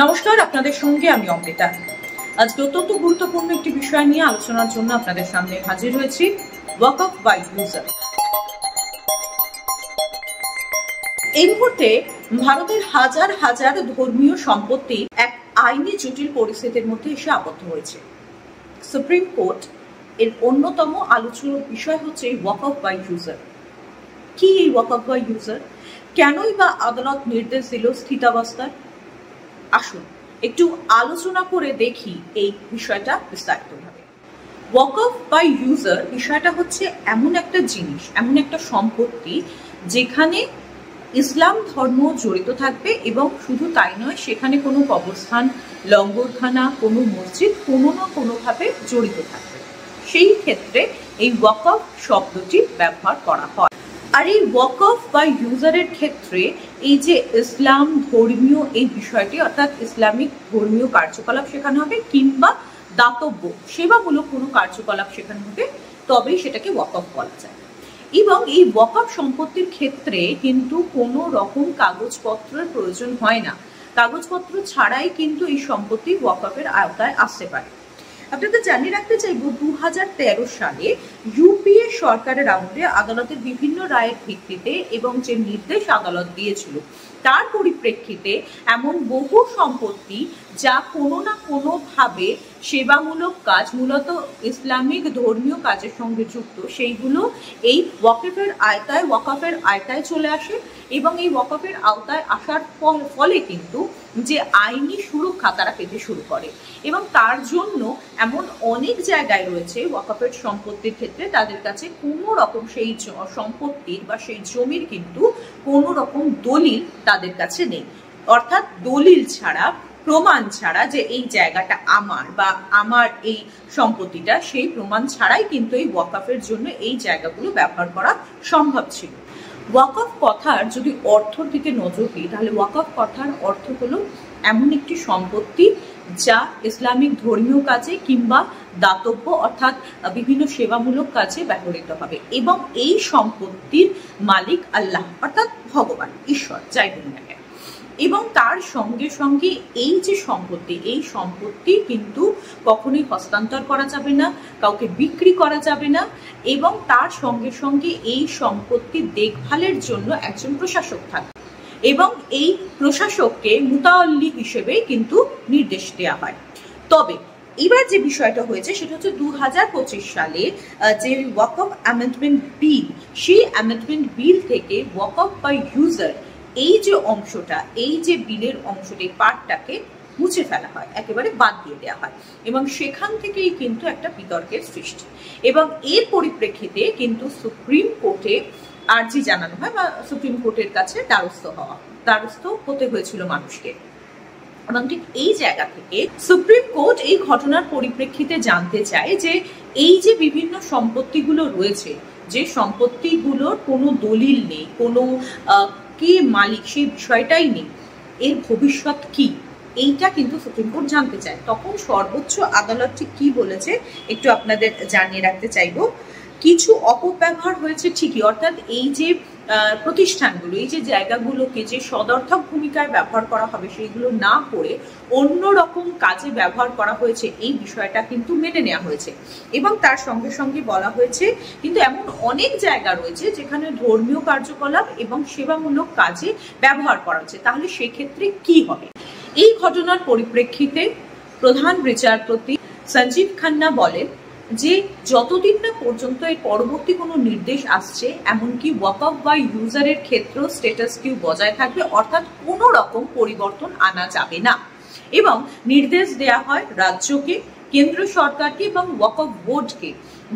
নমস্কার, আপনাদের সঙ্গে আমি অমৃতা। আজকে অত্যন্ত গুরুত্বপূর্ণ একটি বিষয় নিয়ে আলোচনার জন্য আপনাদের সামনে হাজির হয়েছি। ওয়াকফ বাই ইউজার। এই মুহূর্তে ভারতের হাজার হাজার ধর্মীয় সম্পত্তি এক আইনি জটিল পরিস্থিতির মধ্যে এসে আবদ্ধ হয়েছে। সুপ্রিম কোর্ট এর অন্যতম আলোচনার বিষয় হচ্ছে ওয়াকফ বাই ইউজার। কি এই ওয়াকফ বাই ইউজার? কেনই বা আদালত নির্দেশ দিল স্থিতাবস্থার? আসুন একটু আলোচনা করে দেখি এই বিষয়টা বিস্তারিতভাবে। ওয়াকফ বাই ইউজার বিষয়টা হচ্ছে এমন একটা জিনিস, এমন একটা সম্পত্তি যেখানে ইসলাম ধর্ম জড়িত থাকবে, এবং শুধু তাই নয়, সেখানে কোনো কবরস্থান, লঙ্গরখানা, কোনো মসজিদ কোনো না কোনোভাবে জড়িত থাকবে। সেই ক্ষেত্রে এই ওয়াকফ শব্দটি ব্যবহার করা হয়। আর এই ওয়াকফ বা ইউজারের ক্ষেত্রে এই যে ইসলাম ধর্মীয় এই বিষয়টি, অর্থাৎ ইসলামিক ধর্মীয় কার্যকলাপ শেখানো হবে, কিংবা দাতব্য সেবামূলক কোনো কার্যকলাপ শেখানো হবে, তবেই সেটাকে ওয়াকফ বলা যায়। এবং এই ওয়াকফ সম্পত্তির ক্ষেত্রে কিন্তু কোনো রকম কাগজপত্রের প্রয়োজন হয় না। কাগজপত্র ছাড়াই কিন্তু এই সম্পত্তি ওয়াকফের আওতায় আসতে পারে। আপনাদের জানিয়ে রাখতে চাইব, 2013 সালে ইউপিএ সরকারের আমলে আদালতের বিভিন্ন রায়ের ভিত্তিতে এবং যে নির্দেশ আদালত দিয়েছিল তার পরিপ্রেক্ষিতে এমন বহু সম্পত্তি যা কোনো না কোনোভাবে সেবামূলক কাজ, মূলত ইসলামিক ধর্মীয় কাজের সঙ্গে যুক্ত, সেইগুলো এই ওয়াকফের আওতায় চলে আসে। এবং এই ওয়াকফের আওতায় আসার ফলে কিন্তু যে আইনি সুরক্ষা তারা পেতে শুরু করে, এবং তার জন্য এমন অনেক জায়গায় রয়েছে ওয়াকফের সম্পত্তির ক্ষেত্রে তাদের কাছে কোনো রকম সেই সম্পত্তির বা সেই জমির কিন্তু কোনো রকম দলিল তাদের কাছে নেই। অর্থাৎ দলিল ছাড়া, প্রমাণ ছাড়া যে এই জায়গাটা আমার বা আমার এই সম্পত্তিটা, সেই প্রমাণ ছাড়াই কিন্তু এই ওয়াকফের জন্য এই জায়গাগুলো ব্যবহার করা সম্ভব ছিল। ওয়াকফ কথার যদি অর্থর দিকে নজর দিই, তাহলে ওয়াকফ কথার অর্থ হলো এমন একটি সম্পত্তি যা ইসলামিক ধর্মীয় কাজে কিংবা দাতব্য অর্থাৎ বিভিন্ন সেবামূলক কাজে ব্যবহৃত হবে, এবং এই সম্পত্তির মালিক আল্লাহ অর্থাৎ ভগবান, ঈশ্বর, যাই বলুন না কেন। এবং তার সঙ্গে সঙ্গে এই যে সম্পত্তি, এই সম্পত্তি কিন্তু কখনোই হস্তান্তর করা যাবে না, কাউকে বিক্রি করা যাবে না, এবং তার সঙ্গে সঙ্গে এই সম্পত্তির দেখভালের জন্য একজন প্রশাসক থাকে, এবং এই প্রশাসককে মুতাওয়াল্লি হিসেবে কিন্তু নির্দেশ দেওয়া হয়। তবে এবার যে বিষয়টা হয়েছে সেটা হচ্ছে 2025 সালে যে ওয়াকফ অ্যামেন্ডমেন্ট বিল, সেই অ্যামেন্ডমেন্ট বিল থেকে ওয়াকফ বাই ইউজার এই যে অংশটা, এই যে বিলের অংশটি, পার্টটাকে মুছে ফেলা হয়, একেবারে বাদ দিয়ে দেওয়া হয়, এবং সেখান থেকেই কিন্তু একটা বিতর্কের সৃষ্টি। এবং এর পরিপ্রেক্ষিতে কিন্তু সুপ্রিম কোর্টে আর্জি জানানো হয় বা সুপ্রিম কোর্টের কাছে দ্বারস্থ হতে হয়েছিল মানুষকে। এবং ঠিক এই জায়গা থেকে সুপ্রিম কোর্ট এই ঘটনার পরিপ্রেক্ষিতে জানতে চায় যে এই যে বিভিন্ন সম্পত্তিগুলো রয়েছে, যে সম্পত্তিগুলোর কোনো দলিল নেই, কোনো কে মালিক সেই বিষয়টাই নেই, এর ভবিষ্যৎ কি, এইটা কিন্তু সুপ্রিম কোর্ট জানতে চায়। তখন সর্বোচ্চ আদালতটি কি বলেছে একটু আপনাদের জানিয়ে রাখতে চাইব। কিছু অপব্যবহার হয়েছে ঠিকই, অর্থাৎ এই যে প্রতিষ্ঠানগুলো, এই যে জায়গাগুলোকে যে সদর্থক ভূমিকায় ব্যবহার করা হবে সেইগুলো না করে অন্য রকম কাজে ব্যবহার করা হয়েছে, এই বিষয়টা কিন্তু মেনে নেওয়া হয়েছে। এবং তার সঙ্গে সঙ্গে বলা হয়েছে কিন্তু এমন অনেক জায়গা রয়েছে যেখানে ধর্মীয় কার্যকলাপ এবং সেবামূলক কাজে ব্যবহার করা হচ্ছে, তাহলে সেক্ষেত্রে কি হবে? এই ঘটনার পরিপ্রেক্ষিতে প্রধান বিচারপতি সঞ্জীব খান্না বলেন যে যতদিন না পর্যন্ত এর পরবর্তী কোনো নির্দেশ আসছে, এমনকি ওয়াকফ বা ইউজারের ক্ষেত্রেও স্ট্যাটাস কিউ বজায় থাকবে, অর্থাৎ কোনো রকম পরিবর্তন আনা যাবে না। এবং নির্দেশ দেয়া হয় রাজ্যকে, কেন্দ্র সরকারকে এবং ওয়াকফ বোর্ডকে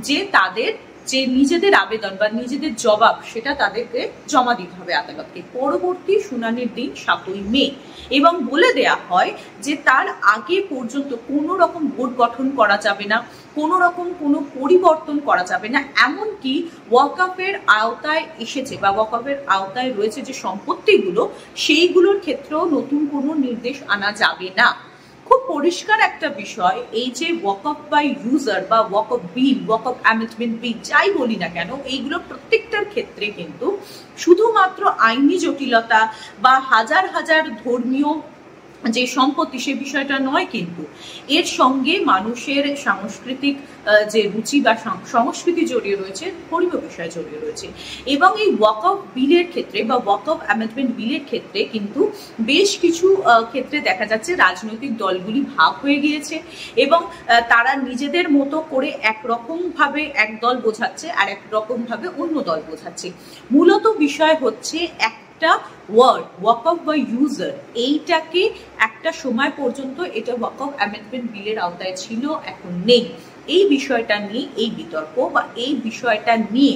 যে তাদের যে নিজেদের আবেদন বা নিজেদের জবাব সেটা তাদেরকে জমা দিতে হবে আদালতকে। পরবর্তী শুনানির দিন 7ই মে, এবং বলে দেয়া হয় যে তার আগে পর্যন্ত কোনো রকম বোর্ড গঠন করা যাবে না, কোনো রকম কোনো পরিবর্তন করা যাবে না, এমনকি ওয়াকফের আওতায় এসেছে বা ওয়াকফের আওতায় রয়েছে যে সম্পত্তিগুলো, সেইগুলোর ক্ষেত্রেও নতুন কোনো নির্দেশ আনা যাবে না। খুব পরিষ্কার একটা বিষয়, এই যে ওয়াকফ বাই ইউজার বা ওয়াকফ বিল, ওয়াকফ অ্যামেন্ডমেন্ট বিল যাই বলি না কেন, এইগুলো প্রত্যেকটার ক্ষেত্রে কিন্তু শুধুমাত্র আইনি জটিলতা বা হাজার হাজার ধর্মীয় যে সম্পত্তি সে বিষয়টা নয়, কিন্তু এর সঙ্গে মানুষের সাংস্কৃতিক যে রুচি বা সংস্কৃতি জড়িয়ে রয়েছে, ধর্মীয় বিষয় জড়িয়ে রয়েছে। এবং এই ওয়াকফ বিলের ক্ষেত্রে বা ওয়াকফ অ্যামেন্ডমেন্ট বিলের ক্ষেত্রে কিন্তু বেশ কিছু ক্ষেত্রে দেখা যাচ্ছে রাজনৈতিক দলগুলি ভাগ হয়ে গিয়েছে এবং তারা নিজেদের মতো করে একরকম ভাবে এক দল বোঝাচ্ছে আর একরকম ভাবে অন্য দল বোঝাচ্ছে। মূলত বিষয় হচ্ছে একটা ওয়ার্ড ওয়াকফ বা ইউজার, এইটাকে একটা সময় পর্যন্ত এটা ওয়াকফ অ্যামেন্ডমেন্ট বিলের আওতায় ছিল, এখন নেই। এই বিষয়টা নিয়ে এই বিতর্ক বা এই বিষয়টা নিয়ে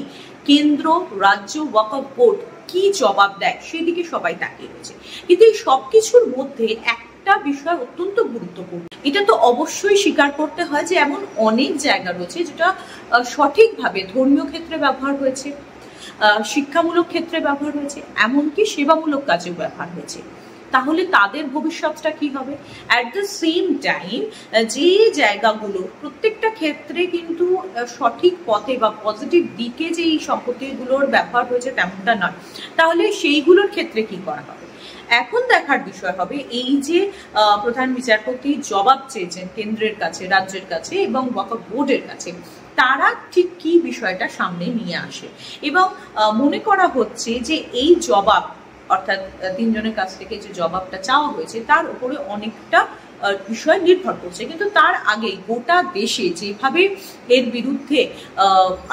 কেন্দ্র, রাজ্য, ওয়াকফ বোর্ড কি জবাব দেয় সেদিকে সবাই তাকিয়ে রয়েছে। কিন্তু এই সবকিছুর মধ্যে একটা বিষয় অত্যন্ত গুরুত্বপূর্ণ, এটা তো অবশ্যই স্বীকার করতে হয় যে এমন অনেক জায়গা রয়েছে যেটা সঠিকভাবে ধর্মীয় ক্ষেত্রে ব্যবহার হয়েছে, শিক্ষামূলক ক্ষেত্রে ব্যবহার হয়েছে, এমনকি সেবামূলক কাজেও ব্যবহার হয়েছে। তাহলে তাদের ভবিষ্যৎটা কি হবে? অ্যাট দ্য সেম টাইম যে জায়গাগুলো প্রত্যেকটা ক্ষেত্রে কিন্তু সঠিক পথে বা পজিটিভ দিকে যে এই সম্পত্তিগুলোর ব্যবহার হয়েছে তেমনটা নয়, তাহলে সেইগুলোর ক্ষেত্রে কি করা হবে? এখন দেখার বিষয় হবে এই যে প্রধান বিচারপতি জবাব চেয়েছেন কেন্দ্রের কাছে, রাজ্যের কাছে এবং ওয়াকফ বোর্ডের কাছে, তারা ঠিক কি বিষয়টা সামনে নিয়ে আসে। এবং মনে করা হচ্ছে যে এই জবাব, অর্থাৎ তিনজনের কাছ থেকে যে জবাবটা চাওয়া হয়েছে তার উপরে অনেকটা বিষয় নির্ভর করছে। কিন্তু তার আগেই গোটা দেশে যেভাবে এর বিরুদ্ধে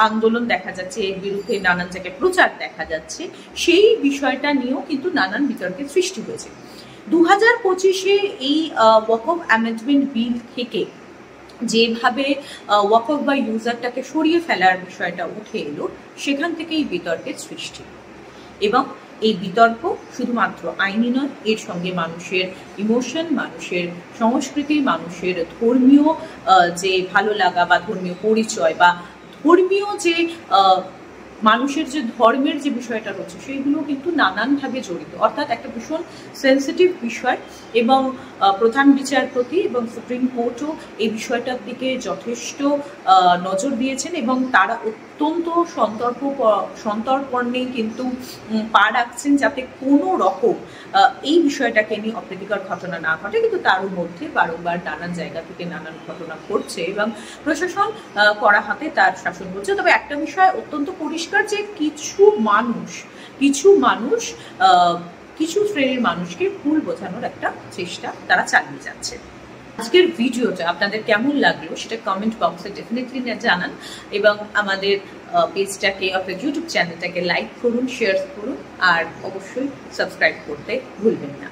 আন্দোলন দেখা যাচ্ছে, এর বিরুদ্ধে নানান জায়গায় প্রচার দেখা যাচ্ছে, সেই বিষয়টা নিয়েও কিন্তু নানান বিতর্কের সৃষ্টি হয়েছে। 2025-এ এই ওয়াকফ অ্যামেন্ডমেন্ট বিল থেকে যেভাবে ওয়াকফ বা ইউজারটাকে সরিয়ে ফেলার বিষয়টা উঠে এলো, সেখান থেকেই বিতর্কের সৃষ্টি। এবং এই বিতর্ক শুধুমাত্র আইনি নয়, এর সঙ্গে মানুষের ইমোশন, মানুষের সংস্কৃতি, মানুষের ধর্মীয় যে ভালো লাগা বা ধর্মীয় পরিচয় বা ধর্মীয় যে মানুষের যে ধর্মের যে বিষয়টা রয়েছে সেইগুলো কিন্তু নানানভাবে জড়িত। অর্থাৎ একটা ভীষণ সেন্সিটিভ বিষয় এবং প্রধান বিচারপতি এবং সুপ্রিম কোর্টও এই বিষয়টার দিকে যথেষ্ট নজর দিয়েছেন এবং তারা অত্যন্ত সন্তর্পণে কিন্তু পা রাখছেন যাতে কোনো রকম এই বিষয়টাকে নিয়ে অপ্রীতিকর ঘটনা না ঘটে। কিন্তু তার মধ্যে বারংবার নানান জায়গা থেকে নানান ঘটনা ঘটছে এবং প্রশাসন কড়া হাতে তার শাসন করছে। তবে একটা বিষয় অত্যন্ত পরিষ্কার যে কিছু মানুষ কিছু শ্রেণীর মানুষকে ভুল বোঝানোর একটা চেষ্টা তারা চালিয়ে যাচ্ছে। আজকের ভিডিওটা আপনাদের কেমন লাগলো সেটা কমেন্ট বক্সে ডেফিনেটলি জানান এবং আমাদের পেজটাকে অর্থাৎ ইউটিউব চ্যানেলটাকে লাইক করুন, শেয়ার করুন আর অবশ্যই সাবস্ক্রাইব করতে ভুলবেন না।